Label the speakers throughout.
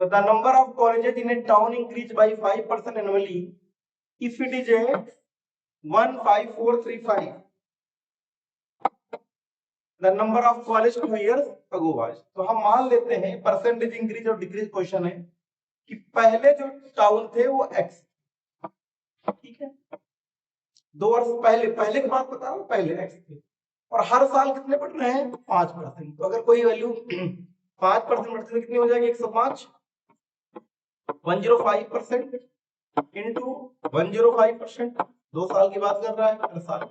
Speaker 1: So the number of colleges in a town increased by 5% annually if it is a 15435. The number of college 2 years ago was. तो हम मान लेते हैं percentage increase और decrease question है कि पहले जो टाउन थे वो एक्स, ठीक है, 2 वर्ष पहले की बात बता रहा हूं, पहले एक्स थे और हर साल कितने बढ़ रहे हैं 5%। तो अगर कोई वैल्यू 5% बढ़ती है कितनी हो जाएगी 105, 105% इंटू 105%, 2 साल की बात कर रहा है हर साल।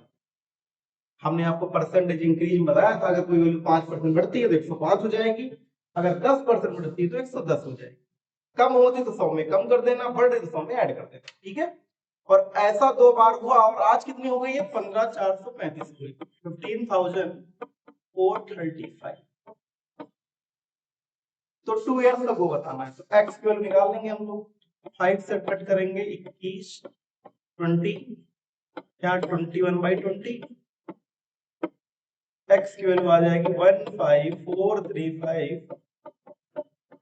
Speaker 1: हमने आपको परसेंटेज इंक्रीज बताया था, अगर कोई वैल्यू 5% बढ़ती है तो 105 हो जाएगी, अगर 10% बढ़ती है तो 110 हो जाएगी। कम होती तो 100 में कम कर देना, बढ़ रही तो 100 में ऐड कर देना, ठीक है। और ऐसा 2 बार हुआ और आज कितनी हो गई है 15,435 हुई, 15,435। तो 2 ईयर्स का वो बताना है, तो एक्स की वैल्यू निकाल लेंगे हम लोग, 5 से कट करेंगे 21, 20 या 21/20, एक्स की वैल्यू आ जाएगी 15435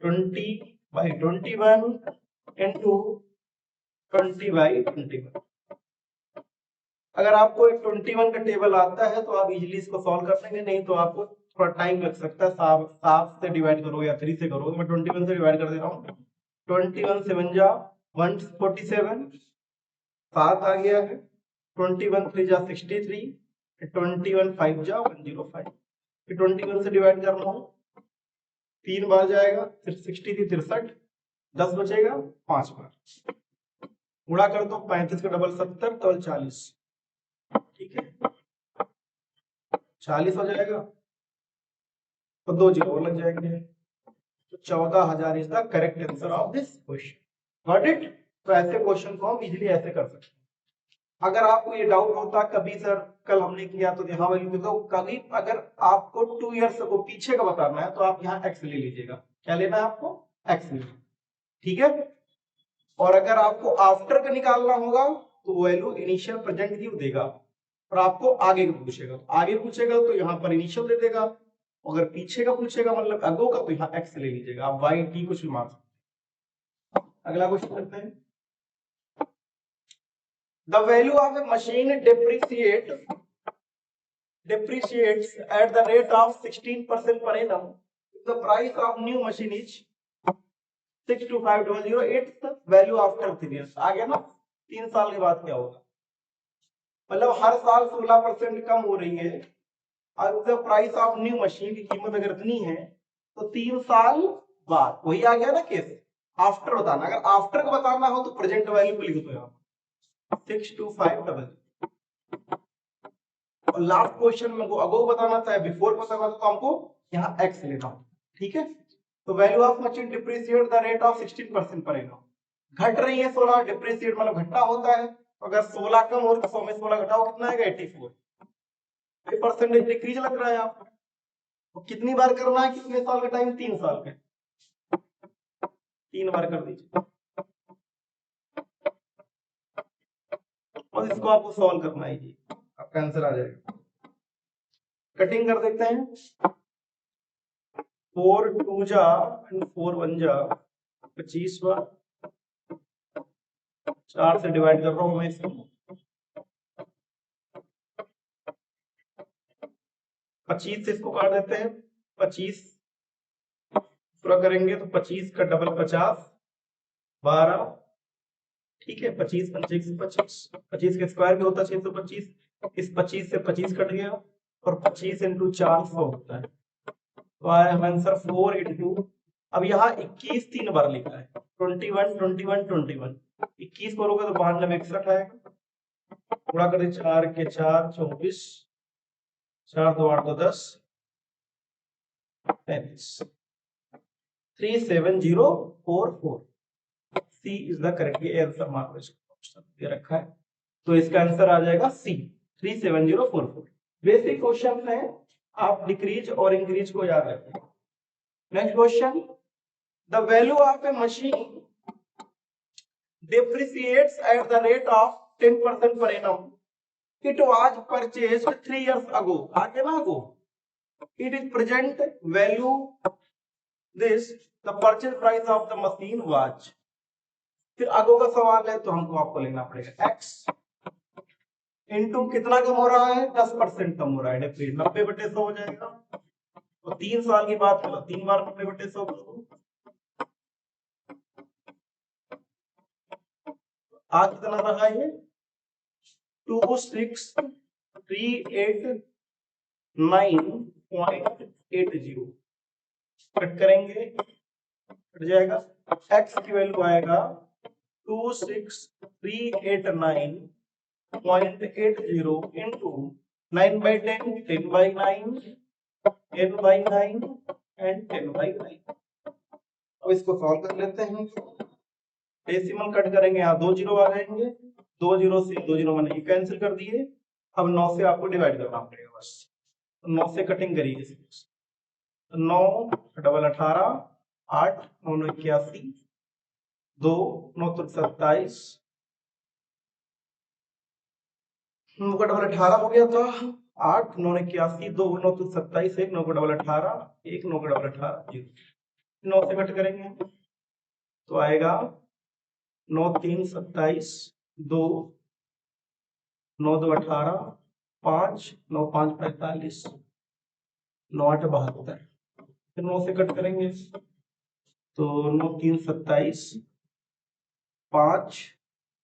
Speaker 1: 20/21 इंटू 20/21। अगर आपको 21 का टेबल आता है तो आप इजीली इसको सॉल्व कर लेंगे, नहीं तो आपको थोड़ा टाइम लग सकता है, 7 से डिवाइड करोगे या 3 से करोगे। मैं 21 से डिवाइड कर दे रहा हूँ, 21 7 जा 147, 7 आ गया है, 21 3 जा 63, 21 5 जा 105, फिर 21 से डिवाइड कर रहा हूँ, 3 बार जाएगा, फिर 63 63, 10 बचेगा 5 बार, गुणा कर दो 35 का डबल 70 तो 40, ठीक है 40 हो जाएगा तो 2 जीरो और लग जाएंगे, तो 14,000 is the correct answer of this question. Got it. तो ऐसे क्वेश्चन को हम इजीली ऐसे कर सकते हैं। अगर आपको ये डाउट होता कभी सर कल हमने किया तो यहाँ वैल्यू देखो, कभी अगर आपको 2 ईयर्स को पीछे का बताना है तो आप यहाँ एक्स ले लीजिएगा, क्या लेना है आपको एक्स लेना, ठीक है। और अगर आपको आफ्टर का निकालना होगा तो वैल्यू इनिशियल प्रेजेंट की देगा, और आपको आगे का पूछेगा तो यहाँ पर इनिशियल दे देगा, अगर पीछे का पूछेगा मतलब अगो का तो यहाँ एक्स ले लीजिएगा, आप वाई टी कुछ भी मान सकते। अगला क्वेश्चन करते हैं, the value of A machine depreciates at the rate of 16% per annum if the price of new machine is 62500, its value after 3 years। आ गया ना, 3 साल के बाद क्या होगा, मतलब हर साल 16% कम हो रही है, और the price of new machine की कीमत अगर इतनी है तो 3 साल बाद, वही आ गया ना केस। आफ्टर बताना, अगर आफ्टर को बताना हो तो प्रेजेंट वैल्यू को लिख दो यहाँ 62500, और लास्ट क्वेश्चन में अगो बताना था बिफोर बताना था तो हमको यहाँ एक्स लेना, ठीक है। तो value of machine depreciate the rate of 16% per annum, घट रही है 16, डिप्रिशिएट मतलब घटना होता है, तो अगर 16 कम हो तो 100 में 16 घटाओ कितना आएगा 84, परसेंटेज डिक्रीज लग रहा है आपको। तो कितनी बार करना है, कितने साल का टाइम, 3 साल का, 3 बार कर दीजिए और इसको आपको सॉल्व करना है जी, आपका आंसर आ जाएगा। कटिंग कर देते हैं, 4 2 जा 4 1 जा 25 बार, 4 से डिवाइड कर रहा हूं मैं इसको, 25 से इसको काट देते हैं, 25 पूरा करेंगे तो 25 का डबल 50 12, ठीक है, 25 पंचे 125, 25 के स्क्वायर भी होता है 625, इस 25 से 25 कट गया और 25 इंटू 400 होता है, तो आया आंसर 4 इंटू, अब यहाँ 21 3 बार लिखा है, 21 21 21, 21 करोगे तो 92 61 आएगा, गुणा कर दे 4 के 4 24, 4 2 8 2 10 35, 37044, C is the correct answer, mark दे रखा है, तो इसका आंसर आ जाएगा सी 37044। बेसिक क्वेश्चन है, आप डिक्रीज और इंक्रीज को याद रखें। Next question, the value of A machine depreciates at the rate of 10% per annum, it was purchased 3 years ago, आगे ना ago, it is present value this the purchase price of the machine was, फिर आगे का सवाल है तो हमको आपको लेना पड़ेगा x इंटू कितना कम हो रहा है 10% कम हो रहा है, फिर 90/100 हो जाएगा। तो 3 साल की बात करो, 3 बार 90/100 करो, आज कितना रहा है 26389.80, कट करेंगे कट जाएगा, x की वैल्यू आएगा 26389.80 इंटू 9/10, 10/9, 10/9 एंड 10/9। अब इसको सॉल्व कर लेते हैं, डेसिमल कट करेंगे, यहाँ 2 जीरो आ जाएंगे, 2 जीरो से 2 जीरो मैंने कैंसिल कर दिए। अब 9 से आपको डिवाइड करना पड़ेगा बस, तो 9 से कटिंग करिए, 9 डबल 18, 8 9 81, 2 9 27, 9 का डबल 18 हो गया था, 8 9 81, 2 9 27, 1 9 का डबल 18, 1 9 का डबल 18, 0 9 से कट करेंगे तो आएगा 9 3 27, 2 9 2 18, 5 9 5 45, 9 8 72, फिर 9 से कट करेंगे तो 9 3 27, 5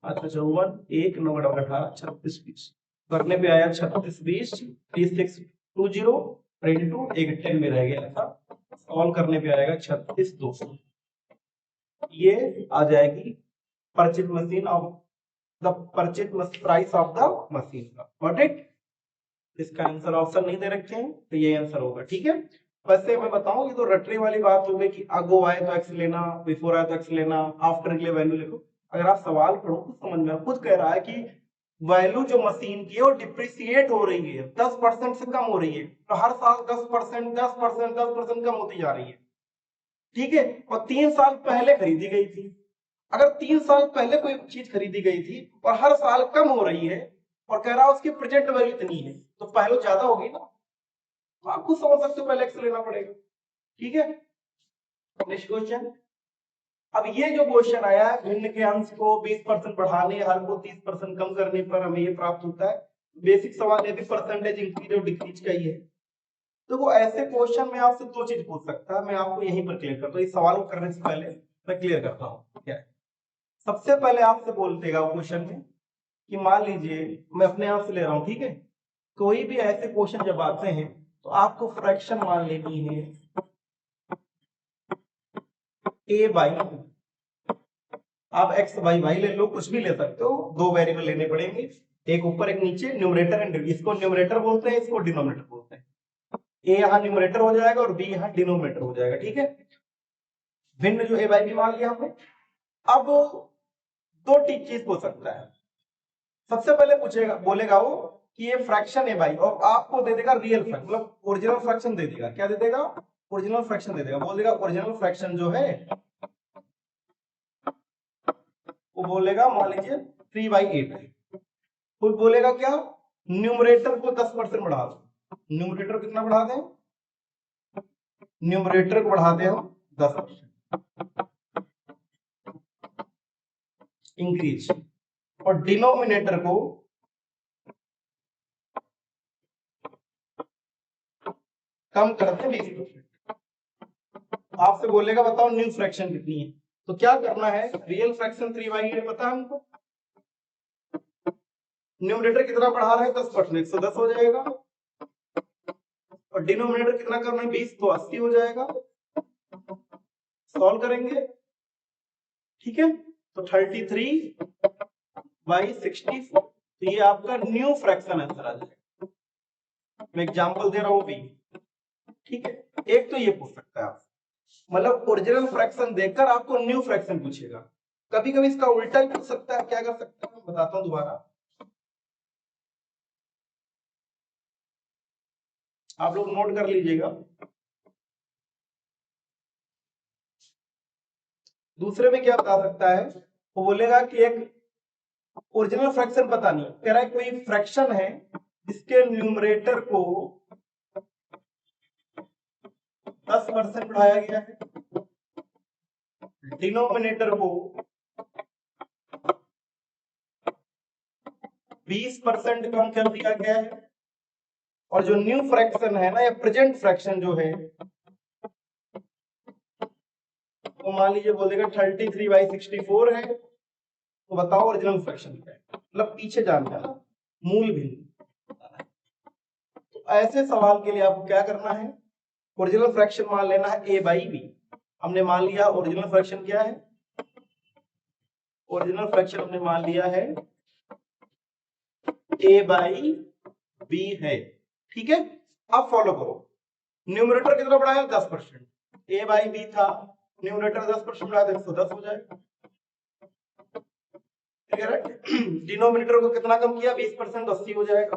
Speaker 1: अच्छा 54, 1 9 डबल 18, 36 20, करने पे आया 36 20, 36 20 इंटू 1 10 में रह गया था, सॉल्व करने पे आएगा 36 200, ये आ जाएगी purchase machine of the purchase price of the machine का। Got it? इसका आंसर ऑप्शन नहीं दे रखे हैं तो ये आंसर होगा। ठीक है, वैसे मैं बताऊं ये तो रटने वाली बात हो गई कि अगो आए तो एक्स लेना, बिफोर आए तो एक्स लेना, आफ्टर के लिए वैल्यू लिखो। अगर आप सवाल पढ़ो तो समझ में खुद कह रहा है कि वैल्यू जो मशीन की है वो डिप्रिसिएट हो रही है, 10% से कम हो रही है, तो हर साल 10% 10% 10% कम होती जा रही है। ठीक है, और 3 साल पहले खरीदी गई थी। अगर 3 साल पहले कोई चीज खरीदी गई थी और हर साल कम हो रही है और कह रहा है उसकी प्रेजेंट वैल्यू इतनी है, तो पहले ज्यादा होगी ना, तो आप खुद समझ सकते हो पहले एक्स लेना पड़ेगा। ठीक है, नेक्स्ट क्वेश्चन। अब ये जो क्वेश्चन आया है भिन्न के अंश को 20% बढ़ाने, हर को 30% कम करने पर हमें ये प्राप्त होता है। बेसिक सवाल यदि परसेंटेज इंक्रीज और डिक्रीज का ही है, तो वो ऐसे क्वेश्चन में आपसे 2 चीज पूछ सकता है। मैं आपको यहीं पर क्लियर करता हूँ, इस सवाल को करने से पहले मैं क्लियर करता हूँ क्या है। सबसे पहले आपसे बोल देगा क्वेश्चन में कि मान लीजिए, मैं अपने आप से ले रहा हूं, ठीक है, कोई भी ऐसे क्वेश्चन जब आते हैं तो आपको फ्रैक्शन मान लेनी है a बाई, आप x बाई वाई ले लो, कुछ भी ले सकते हो, 2 वेरिएबल लेने पड़ेंगे, एक ऊपर एक नीचे, न्यूमरेटर एंड, इसको न्यूमरेटर बोलते हैं, इसको डिनोमिनेटर बोलते हैं। a यहाँ न्यूमरेटर हो जाएगा और b यहाँ डिनोमिनेटर हो जाएगा। ठीक है, भिन्न जो a बाई बी मान लिया हमने। अब 2 चीज पूछ सकता है। सबसे पहले पूछेगा, बोलेगा वो कि ये फ्रैक्शन है भाई, और आपको दे देगा रियल फ्रैक्शन, मतलब ओरिजिनल फ्रैक्शन दे देगा। क्या दे देगा? ओरिजिनल फ्रैक्शन दे देगा। बोल देगा ओरिजिनल फ्रैक्शन जो है वो बोलेगा मान लीजिए 3/8 है। फिर बोलेगा क्या, न्यूमरेटर को 10% बढ़ा दो। न्यूमरेटर कितना बढ़ा दें? न्यूमरेटर को बढ़ा दें हम 10% इंक्रीज, और डिनोमिनेटर को कम करते 20%। आपसे बोलेगा बताओ न्यू फ्रैक्शन कितनी है, तो क्या करना है, रियल फ्रैक्शन 3/8 पता है हमको, न्यूमरेटर कितना बढ़ा रहा है 10%, 110 हो जाएगा, और डिनोमिनेटर कितना करना है 20, तो 80 हो जाएगा। सॉल्व करेंगे, ठीक है, तो 33/64, तो ये आपका न्यू फ्रैक्शन आंसर आ जाएगा। मैं एग्जांपल दे रहा हूं भी, ठीक है। एक तो ये पूछ सकता है आप, मतलब ओरिजिनल फ्रैक्शन देकर आपको न्यू फ्रैक्शन पूछेगा। कभी कभी इसका उल्टा भी पूछ सकता है। क्या कर सकता है बताता हूं दोबारा, आप लोग नोट कर लीजिएगा। दूसरे में क्या बता सकता है, वो बोलेगा कि एक ओरिजिनल फ्रैक्शन पता नहीं, कह रहा है कोई फ्रैक्शन है जिसके न्यूमरेटर को 10% बढ़ाया गया है डिनोमिनेटर को 20% कम कर दिया गया है, और जो न्यू फ्रैक्शन है ना, या प्रेजेंट फ्रैक्शन जो है, तो मान लीजिए बोलेगा 33/64 है, तो बताओ ओरिजिनल फ्रैक्शन क्या है। मतलब पीछे जानना है, मूल भिन्न। तो ऐसे सवाल के लिए आपको क्या करना है, ओरिजिनल फ्रैक्शन मान लेना है a/b। हमने मान लिया ओरिजिनल फ्रैक्शन क्या है, ओरिजिनल फ्रैक्शन हमने मान लिया है a/b है। ठीक है, अब फॉलो करो, न्यूमरेटर कितना बढ़ाया 10%, a/b था, न्यूमरेटर 10% बढ़ाया तो 110 हो जाएगा। डिनोमिनेटर को कितना कम किया 20%, 80 हो जाएगा।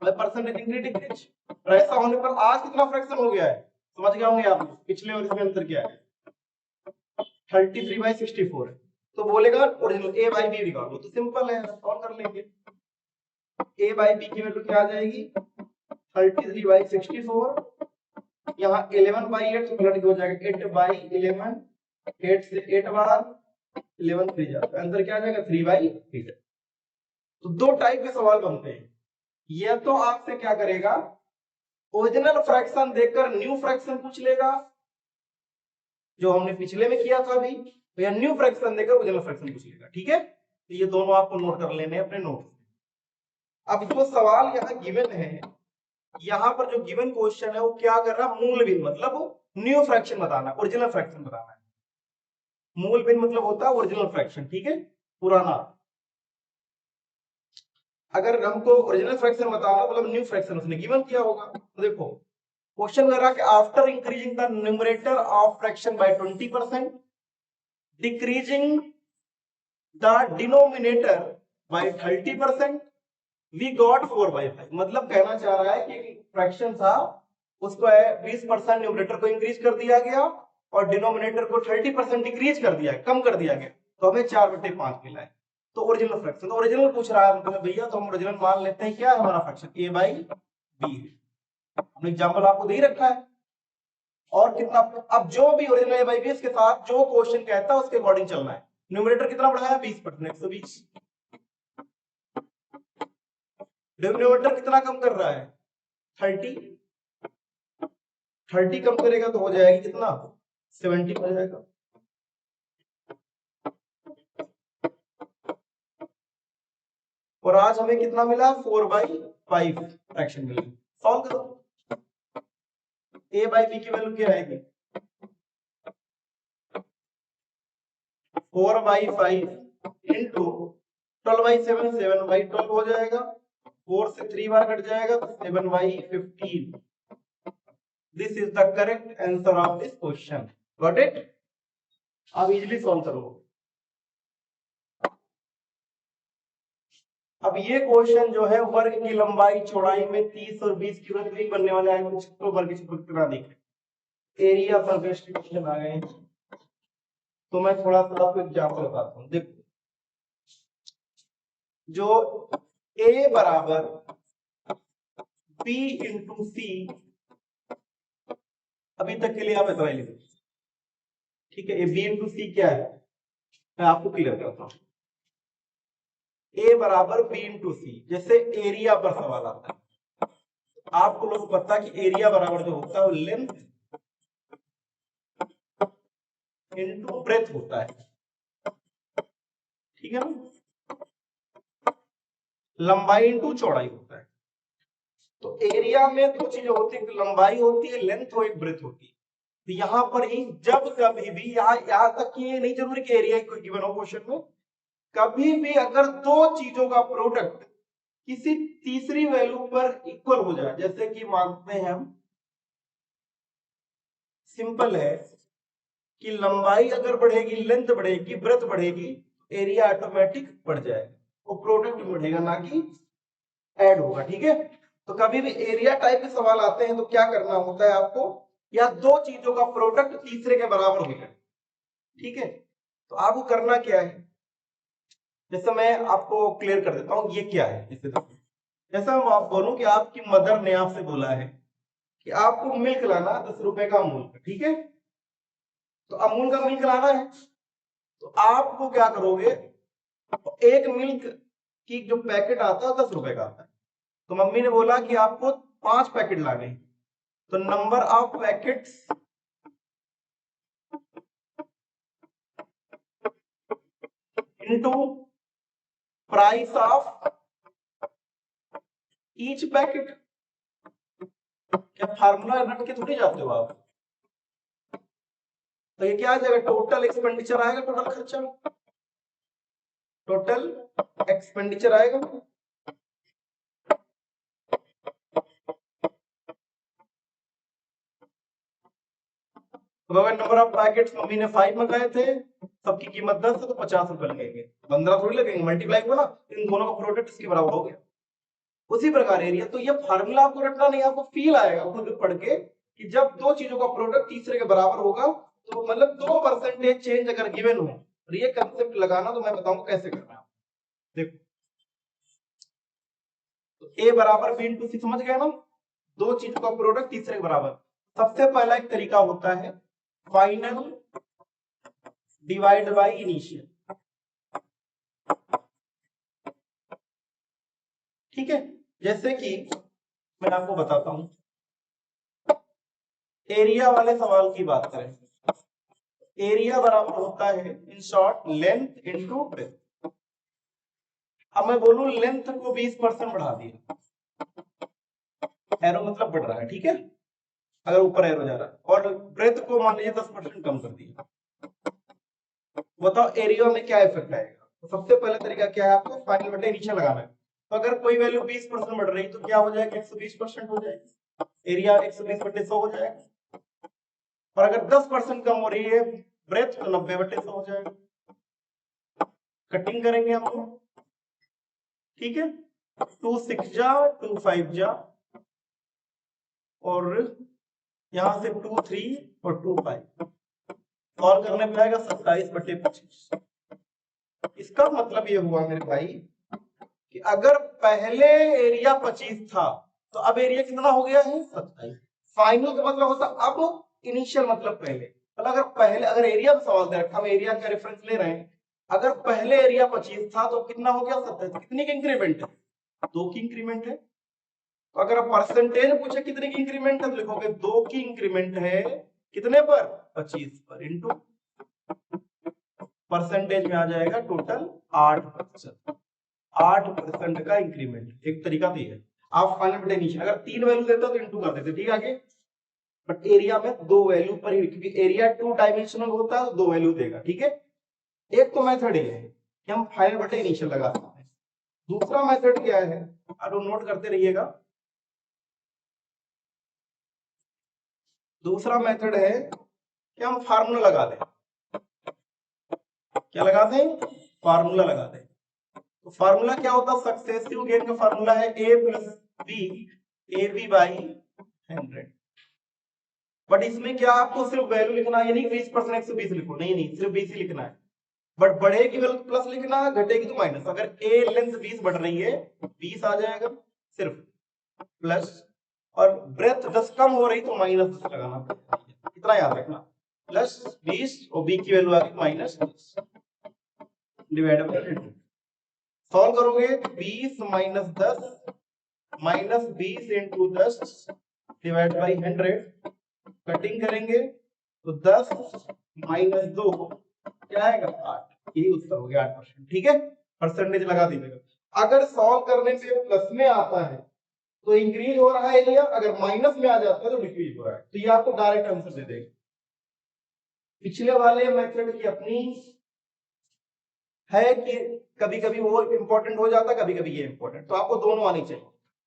Speaker 1: परसेंटेज इंक्रीज डिक्रीज, और ऐसा होने पर आज कितना फ्रैक्शन हो गया है, समझ गए होंगे आप पिछले और इसमें अंतर क्या है, 33/64 है। तो बोलेगा ओरिजिनल a/b निकालो, तो सिंपल है, सॉल्व कर लेंगे। a/b की वैल्यू क्या आ जाएगी 33/64, यहाँ 11/8 तो पलट के हो जाएगा 8/11, 8 से 8 बार 11 3 जाता है, आंसर क्या आ जाएगा 3/8। तो दो टाइप के सवाल बनते हैं, यह तो आपसे क्या करेगा, ओरिजिनल फ्रैक्शन देकर न्यू फ्रैक्शन पूछ लेगा, जो हमने पिछले में किया था अभी, तो यह न्यू फ्रैक्शन देकर ओरिजिनल फ्रैक्शन पूछ लेगा। ठीक है, तो ये दोनों आपको नोट कर लेने हैं अपने नोट। अब जो सवाल यहाँ गिवन है, यहाँ पर जो गिवन क्वेश्चन है वो क्या कर रहा है, मूल भिन्न मतलब न्यू फ्रैक्शन बताना, ओरिजिनल फ्रैक्शन बताना है। मूल भिन्न मतलब होता है ओरिजिनल फ्रैक्शन, ठीक है, पुराना। अगर हमको ओरिजिनल फ्रैक्शन बताना मतलब न्यू फ्रैक्शन उसने गिवन किया होगा। तो देखो क्वेश्चन कर रहा कि after increasing the numerator of fraction by 20%, decreasing the denominator by 30%, we got 4/5। मतलब कहना चाह रहा है कि फ्रैक्शन था उसको 20% न्यूमरेटर को इंक्रीज कर दिया गया और डिनोमिनेटर को 30% डिक्रीज कर दिया, कम कर दिया गया, तो हमें 4/5 मिला है। तो ओरिजिनल फ्रैक्शन, तो ओरिजिनल पूछ रहा है मतलब भैया, तो हम ओरिजिनल मान लेते हैं क्या है हमारा फ्रैक्शन a/b है। हमने एग्जांपल आपको दे ही रखा है, और कितना, अब जो भी ओरिजिनल a/b इसके साथ जो क्वेश्चन कहता है उसके अकॉर्डिंग चलना है। न्यूमरेटर कितना बढ़ाया 20%, 120। डिनोमिनेटर कितना कम कर रहा है 30, 30 कम करेगा तो हो जाएगी कितना 70 हो जाएगा। और आज हमें कितना मिला 4/5 फ्रैक्शन मिला। सॉल्व करो, a/b की वैल्यू क्या आएगी 4/5 इंटू 12/7, 7/12 हो जाएगा, 4 से 3 बार कट जाएगा तो 7/15। This is the correct answer of this question. Got it. अब इजीली सॉल्व करो। अब ये क्वेश्चन जो है वर्ग की लंबाई चौड़ाई में 30 और 20 की वृद्धि बनने वाले आयत चित्र वर्ग की चित्र कितना दिखे, एरिया पर बेस्ड क्वेश्चन आ गए। तो मैं थोड़ा सा आपको एग्जांपल बताता हूँ। देखो जो a बराबर b इंटू सी, अभी तक के लिए आप इतना ही लिखो, ठीक है। b इंटू सी क्या है मैं आपको क्लियर करता हूँ। a बराबर b इंटू सी, जैसे एरिया पर सवाल आता है, आपको लोग पता है कि एरिया बराबर जो होता है वो लेंथ इंटू ब्रेथ होता है, ठीक है ना, लंबाई इंटू चौड़ाई होता है। तो एरिया में दो चीजें होती है, लंबाई होती है लेंथ और एक ब्रेथ होती है। तो यहां पर ही जब कभी भी यहां तक कि ये नहीं जरूरी कि एरिया कोई गिवन हो क्वेश्चन में, कभी भी अगर दो चीजों का प्रोडक्ट किसी तीसरी वैल्यू पर इक्वल हो जाए, जैसे कि मानते हैं हम, सिंपल है कि लंबाई अगर बढ़ेगी लेंथ बढ़ेगी ब्रेथ बढ़ेगी, एरिया ऑटोमेटिक बढ़ जाएगा, वो प्रोडक्ट बढ़ेगा ना कि ऐड होगा, ठीक है। तो कभी भी एरिया टाइप के सवाल आते हैं तो क्या करना होता है आपको, या दो चीजों का प्रोडक्ट तीसरे के बराबर हो जाए, ठीक है। तो आपको करना क्या है, जैसे मैं आपको क्लियर कर देता हूं ये क्या है। जैसा मैं आप बोलूं कि आपकी मदर ने आपसे बोला है कि आपको मिल्क लाना 10 रुपए का अमूल का, ठीक है। तो अमूल का मिल्क लाना है, तो आपको क्या करोगे, एक मिल्क की जो पैकेट आता है 10 रुपए का आता है, तो मम्मी ने बोला कि आपको 5 पैकेट लाने हैं, तो number of packets into price of each packet. क्या फार्मूला रट के थोड़ी जाते हो आप? तो ये क्या आ जाएगा, टोटल एक्सपेंडिचर आएगा, टोटल खर्चा, टोटल एक्सपेंडिचर आएगा। तो अगर नंबर ऑफ पैकेट्स मम्मी ने 5 मंगाए थे, सबकी कीमत 10 है, तो 50 रुपए लगेंगे, 15 थोड़ी लगेंगे, मल्टीप्लाई हुआ ना, इन दोनों का प्रोडक्ट इसके बराबर हो गया। उसी प्रकार एरिया, तो ये फार्मूला आपको रटना नहीं, आपको फील आएगा खुद पढ़ के कि जब दो चीजों का प्रोडक्ट तीसरे के बराबर होगा, तो मतलब 2% चेंज अगर गिवन हो, और ये कंसेप्ट लगाना तो मैं बताऊंगा कैसे करना है। देखो, तो ए बराबर बी इंटू सी, समझ गए ना, दो चीजों का प्रोडक्ट तीसरे के बराबर। सबसे पहला एक तरीका होता है फाइनल डिवाइड बाय इनिशियल, ठीक है। जैसे कि मैं आपको बताता हूं, एरिया वाले सवाल की बात करें, एरिया बराबर होता है in short length into breadth. अब मैं बोलूं लेंथ को 20% बढ़ा दिया, एरो मतलब बढ़ रहा है, ठीक है, अगर ऊपर एरो जा रहा है, और ब्रेथ को मान लीजिए 10% कम कर दिया, बताओ एरिया में क्या इफेक्ट आएगा। तो सबसे पहला तरीका क्या है, आपको फाइनल बटे नीचे लगाना है। तो अगर कोई वैल्यू 20% बढ़ रही है, तो क्या हो जाएगा, 120% हो जाएगा, एरिया 120/100 हो जाएगा। और अगर 10% कम हो रही है ब्रेथ, तो 90/100 हो जाएगा। कटिंग करेंगे हम लोग, ठीक है, 2 6 जा 2 5 जा, और यहां से 2 3 और 2 5, सॉल्व करने पे आएगा 27/25। इसका मतलब ये हुआ मेरे भाई कि अगर पहले एरिया 25 था, तो अब एरिया कितना हो गया है, 27। फाइनल का मतलब होता अब, इनिशियल मतलब पहले, मतलब अगर एरिया का सवाल दे रखा, हम एरिया का रेफरेंस ले रहे हैं, अगर पहले एरिया 25 था तो कितना हो गया, 27। कितनी की इंक्रीमेंट है, 2 की इंक्रीमेंट है। तो अगर आप परसेंटेज पूछे कितने की इंक्रीमेंट है, तो लिखोगे 2 की इंक्रीमेंट है, कितने पर, 25 पर, इंटू परसेंटेज में आ जाएगा टोटल 8%, 8% का इंक्रीमेंट। एक तरीका तो है, आप फाइनल बटे नीचे अगर 3 वैल्यू देते हो तो इंटू कर देते, ठीक है आगे, बट एरिया में 2 वैल्यू पर ही, क्योंकि एरिया 2 डायमेंशनल होता है तो 2 वैल्यू देगा, ठीक है। एक तो मेथड ये है कि हम फाइनल बटे इनिशियल लगा सकते हैं। दूसरा मेथड क्या है, आप नोट करते रहिएगा, दूसरा मेथड है कि हम फार्मूला लगा दें। क्या लगा दें, फार्मूला लगा दें। तो फार्मूला क्या होता है, सक्सेसिव गेन का फार्मूला है a plus B, A B by 100। But इसमें क्या आपको सिर्फ वैल्यू लिखना है, नहीं 20% 120 लिखो, नहीं नहीं सिर्फ 20 ही लिखना है, बट बढ़ेगी वैल्यू तो प्लस लिखना है, घटेगी तो माइनस। अगर ए लेंथ 20 बढ़ रही है 20 आ जाएगा सिर्फ प्लस, और ब्रेथ 10 कम हो रही तो माइनस 10 लगाना पड़ेगा, इतना याद रखना, प्लस 20 और बी की वैल्यू आ गई माइनस 10 डिवाइड बाय 100। सॉल्व करोगे 20 minus 10 minus 20 into 10 divide by 100, cutting करेंगे तो 10 माइनस 2 क्या आएगा, 8। यही उत्तर हो गया, 8%, ठीक है। परसेंटेज लगा दीजिएगा। अगर सॉल्व करने पे प्लस में आता है तो इंक्रीज हो रहा है एरिया, अगर माइनस में आ जाता है तो डिक्रीज हो रहा है, तो ये आपको डायरेक्ट आंसर दे देगा। पिछले वाले मेथड की अपनी है कि कभी कभी वो इंपॉर्टेंट हो जाता, कभी कभी ये इंपॉर्टेंट, तो आपको दोनों आनी चाहिए।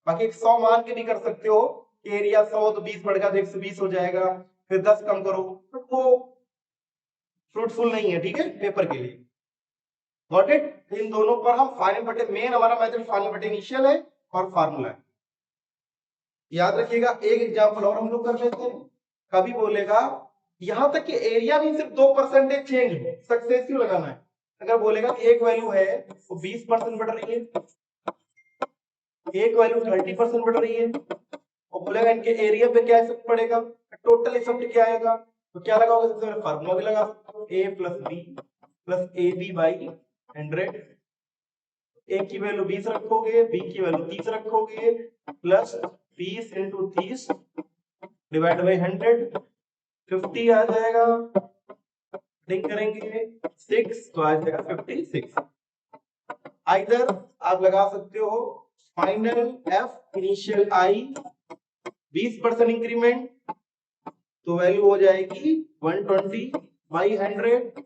Speaker 1: बाकी 100 मान के भी कर सकते हो, एरिया 100 तो 20 बढ़ गया तो 120 हो जाएगा, फिर 10 कम करो, बट वो फ्रूटफुल नहीं है, ठीक है, पेपर के लिए। Got it. इन दोनों पर हम फाइनल बटे, मेन हमारा मेथड फाइनल बटे इनिशियल है और फार्मूला है, याद रखिएगा। एक एग्जांपल और हम लोग कर लेते हैं। कभी बोलेगा यहां तक कि एरिया भी सिर्फ 2% चेंज हो, सक्सेसिव लगाना है। अगर बोलेगा एक वैल्यू है वो 20% बढ़ रही है, एक वैल्यू 30% बढ़ रही है, और बोलेगा इनके एरिया पे क्या इफेक्ट पड़ेगा, टोटल इफेक्ट क्या आएगा, तो क्या लगाओगे, सबसे पहले फार्मूला भी लगा सकते हो, a plus B plus A B by 100, A की वैल्यू 20 रखोगे, बी की वैल्यू 30 रखोगे, प्लस 20 इंटू 30 डिवाइड बाई 100, 50 आ जाएगा, डिंग करेंगे 6 तो आ जाएगा 56। आइदर आप लगा सकते हो फाइनल एफ इनिशियल आई 20% इंक्रीमेंट, तो वैल्यू हो जाएगी 120 बाई 100।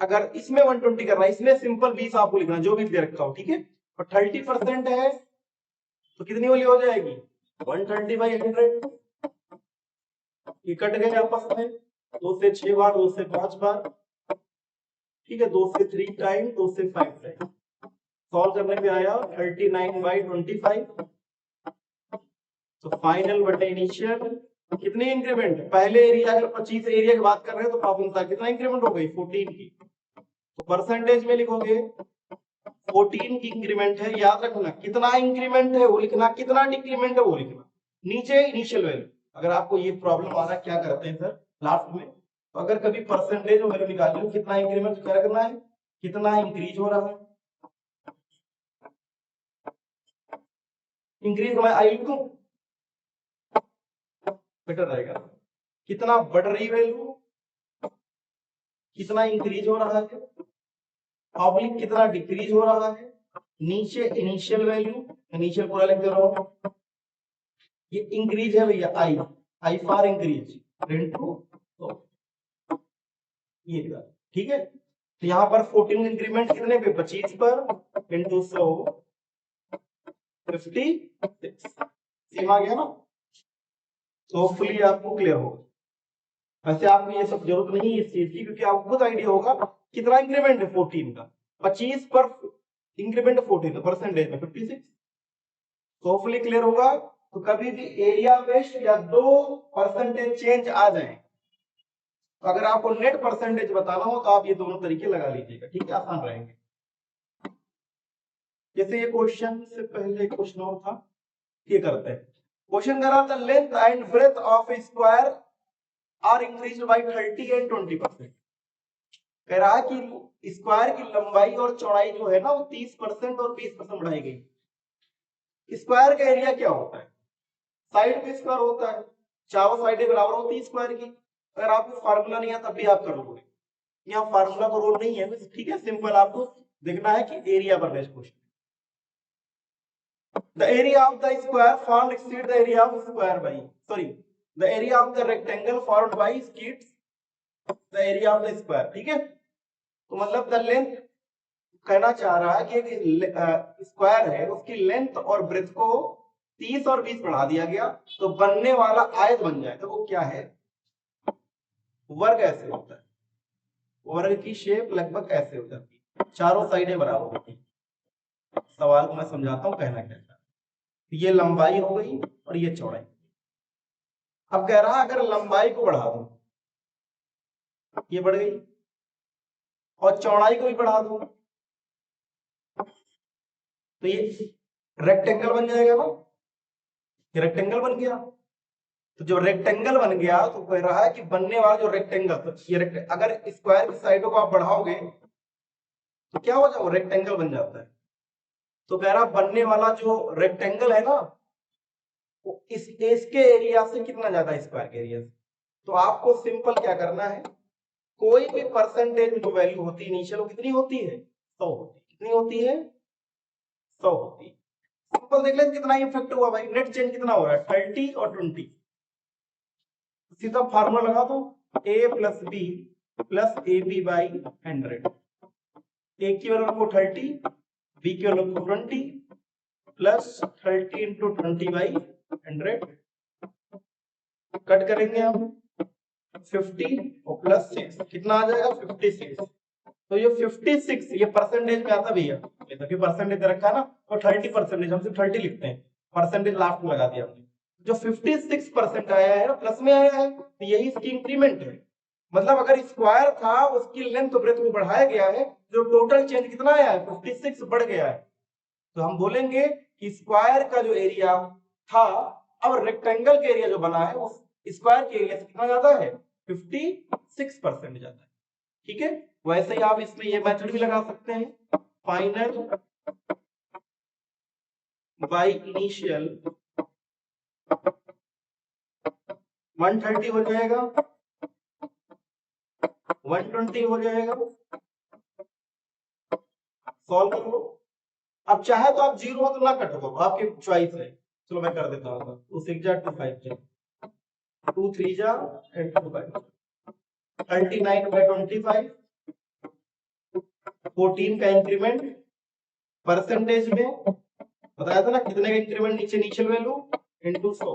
Speaker 1: अगर इसमें 120 करना है, इसमें सिंपल 20 आपको लिखना जो भी दे रखा हो, ठीक है। और 30% है तो कितनी वाली हो जाएगी 130 बाई 100। ये कट गए आपस में, 2 से 6 बार, 2 से 5 बार, ठीक है, 2 से 3 टाइम, 2 से 5 टाइम। सॉल्व करने पे आया 39 बाई 25। तो फाइनल बटे इनिशियल कितनी इंक्रीमेंट, पहले एरिया अगर 25 एरिया की बात कर रहे हैं तो प्रॉब्लम कितना इंक्रीमेंट हो गई 14 की, तो परसेंटेज में लिखोगे 14 की इंक्रीमेंट है, याद रखना कितना इंक्रीमेंट है वो लिखना, कितना डिक्रीमेंट है वो लिखना, नीचे इनिशियल वैल्यू। अगर आपको ये प्रॉब्लम आ रहा है क्या करते हैं सर लास्ट में, तो अगर कभी परसेंटेज में वैल्यू निकाल लो कितना इंक्रीमेंट, तो क्या करना है कितना इंक्रीज हो रहा है, इंक्रीज मैं आई लिख दूं बेटर रहेगा, कितना बढ़ रही वैल्यू, कितना इंक्रीज हो रहा है, ऑब्लिक कितना डिक्रीज हो रहा है, नीचे इनिशियल वैल्यू, इनिशियल पूरा लिख दे रहा हूं, ये इंक्रीज है भैया आई, आई फॉर इंक्रीज इनटू, तो ये ठीक है। तो यहां पर 14 इंक्रीमेंट कितने पे 25 पर इंटू 100 56 सेम आ गया ना। तो होपफुली आपको क्लियर होगा। वैसे आपको ये सब जरूरत नहीं है इस चीज की, क्योंकि आपको खुद आइडिया होगा कितना इंक्रीमेंट है 14 का, 25 पर इंक्रीमेंट 14 परसेंटेज में 56, तो होपफुली क्लियर होगा। तो कभी भी एरिया बेस्ड या 2 परसेंटेज चेंज आ जाए, तो अगर आपको नेट परसेंटेज बताना हो तो आप ये दोनों तरीके लगा लीजिएगा, ठीक है, आसान रहेंगे। जैसे ये क्वेश्चन से पहले क्वेश्चन और था, ये करते हैं। क्वेश्चन करा था length and breadth of a square are increased by 30 and 20%। कह रहा है कि स्क्वायर की लंबाई और चौड़ाई जो है ना वो 30% और 20% बढ़ाई गई। स्क्वायर का एरिया क्या होता है, साइड पे स्क्वायर होता है, चारों साइडें बराबर होती है स्क्वायर की। अगर आपको फार्मूला नहीं है तब भी आप कर लोगे, यहाँ फार्मूला का रोल नहीं है, ठीक है, सिंपल आपको देखना है कि एरिया पर based question. The area of the square formed exceeds the area of square by, sorry, the area of the rectangle formed by exceeds the area of the square, ठीक है। तो मतलब द लेंथ कहना चाह रहा है कि एक स्क्वायर है उसकी लेंथ और ब्रेथ को 30 और 20 बढ़ा दिया गया तो बनने वाला आयत बन जाए, तो वो क्या है, वर्ग ऐसे होता है, वर्ग की शेप लगभग ऐसे हो जाती है, चारों साइडें बराबर होती है। सवाल को मैं समझाता हूं कहना क्या है। ये लंबाई हो गई और ये चौड़ाई। अब कह रहा है अगर लंबाई को बढ़ा दो, ये बढ़ गई, और चौड़ाई को भी बढ़ा दो, तो ये रेक्टेंगल बन जाएगा ना, ये रेक्टेंगल बन गया। तो जो रेक्टेंगल बन गया तो कह रहा है कि बनने वाला जो रेक्टेंगल, तो ये अगर स्क्वायर की साइडों को आप बढ़ाओगे तो क्या हो जाएगा, रेक्टेंगल बन जाता है। तो कह रहा बनने वाला जो रेक्टेंगल है ना वो इसके एरिया से कितना ज्यादा है स्क्वायर के एरिया से। तो आपको सिंपल क्या करना है, कोई भी परसेंटेज में जो वैल्यू होती है इनिशियल वो कितनी होती है 100 होती है, कितनी होती है 100 होती है। सिंपल देख लें कितना इफेक्ट हुआ भाई, नेट चेंज कितना हो रहा है 30 और 20। सीधा फार्मूला लगा दो, a plus B plus A B by 100, A की वैल्यू रखो 30, बी की वैल्यू रखो 20 प्लस 30 इंटू 20 बाई 100, कट करेंगे हम 50 और प्लस 6 कितना आ जाएगा 56। तो ये 56 ये परसेंटेज में आता भैया, तो परसेंटेज रखा है ना, तो 30%, हम सिर्फ 30 लिखते हैं, परसेंटेज लास्ट में लगा दिया हमने। जो 56% आया है ना प्लस में आया है, तो यही इसकी इंक्रीमेंट है। मतलब अगर स्क्वायर था उसकी लेंथ ब्रेथ को बढ़ाया गया है, जो टोटल चेंज कितना आया है 56 बढ़ गया है। तो हम बोलेंगे कि स्क्वायर का जो एरिया था अब रेक्टेंगल के एरिया जो बना है उस स्क्वायर के एरिया से कितना ज्यादा है 56% ज्यादा है। ठीक है, वैसे ही आप इसमें ये मेथड भी लगा सकते हैं, फाइनल बाय इनिशियल 130 हो जाएगा, 120 हो जाएगा, सॉल्व करो। अब चाहे तो आप 0 तो ना कट करो, आपकी चॉइस है। चलो मैं कर देता हूँ, 2 6 जा 2 5 जा 2 3 जा एंड 2 5 39 by 25 14 का इंक्रीमेंट परसेंटेज में बताया था ना, कितने का इंक्रीमेंट नीचे इनिशियल वैल्यू इनटू 100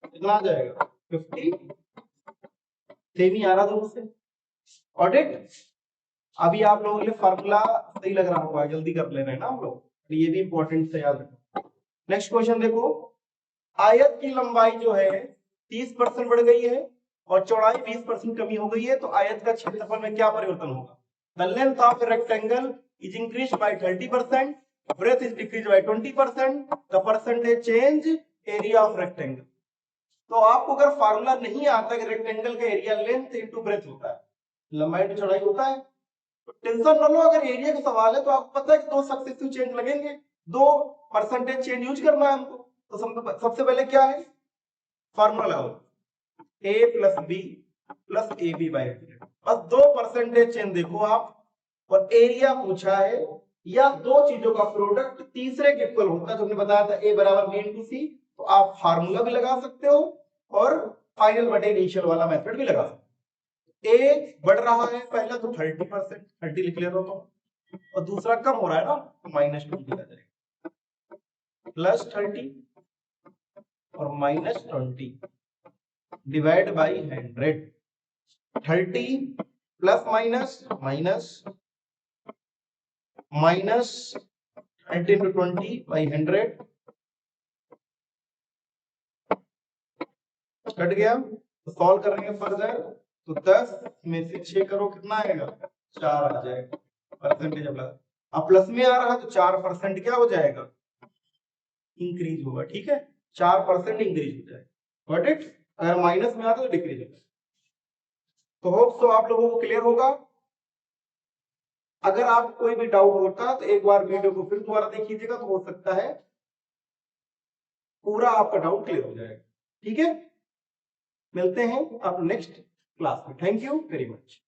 Speaker 1: कितना आ जाएगा 50। सेम ही आ रहा दोनों से। ऑडिट अभी आप लोगों के लिए फार्मूला सही लग रहा होगा, जल्दी कर लेना है ना आप लोग, ये भी इंपॉर्टेंट है, याद रखो। नेक्स्ट क्वेश्चन देखो, आयत की लंबाई जो है 30% बढ़ गई है और चौड़ाई 20% कमी हो गई है, तो आयत का क्षेत्रफल में क्या परिवर्तन होगा? The length of rectangle is increased by 30%, breadth is decreased by 20%, the percentage change area of rectangle. तो आपको अगर फार्मूला नहीं आता कि रेक्टेंगल का एरिया लेंथ इनटू ब्रेथ होता है, लंबाई तो चौड़ाई होता है, तो टेंशन न लो। अगर एरिया का सवाल है तो आपको पता है कि 2 सक्सेसिव चेंज लगेंगे, 2 परसेंटेज चेंज यूज करना है हमको। तो सबसे पहले क्या है फार्मूला लगाओ, a plus B plus A B by 100। बस 2 परसेंटेज चेंज देखो आप, और एरिया पूछा है, या 2 चीजों का प्रोडक्ट तीसरे के इक्वल होता है, जो हमने बताया था a बराबर b इंटू सी। तो आप फार्मूला भी लगा सकते हो और फाइनल बटे इनिशियल वाला मेथड भी लगा सकते हो। ए बढ़ रहा है पहला तो 30%, 30 लिख ले रहा हूं, और दूसरा कम हो रहा है ना, -20 आ जाएगा, प्लस 30 और -20 divide by 100। 30 plus minus minus minus 30 into 20 by 100 cut गया। तो सॉल्व करेंगे फर्दर, तो 10 में से 6 करो कितना आएगा 4 आ जाएगा परसेंटेज। अब प्लस में आ रहा है तो 4% क्या हो जाएगा इंक्रीज होगा, ठीक है 4% इंक्रीज हो जाएगा। Got it? अगर माइनस में आता तो डिक्रीज होगा। तो होप सो आप लोगों को क्लियर होगा। अगर आप कोई भी डाउट होता तो एक बार वीडियो को फिर दोबारा देख लीजिएगा, तो हो सकता है पूरा आपका डाउट क्लियर हो जाएगा। ठीक है, मिलते हैं आप नेक्स्ट क्लास में। Thank you very much.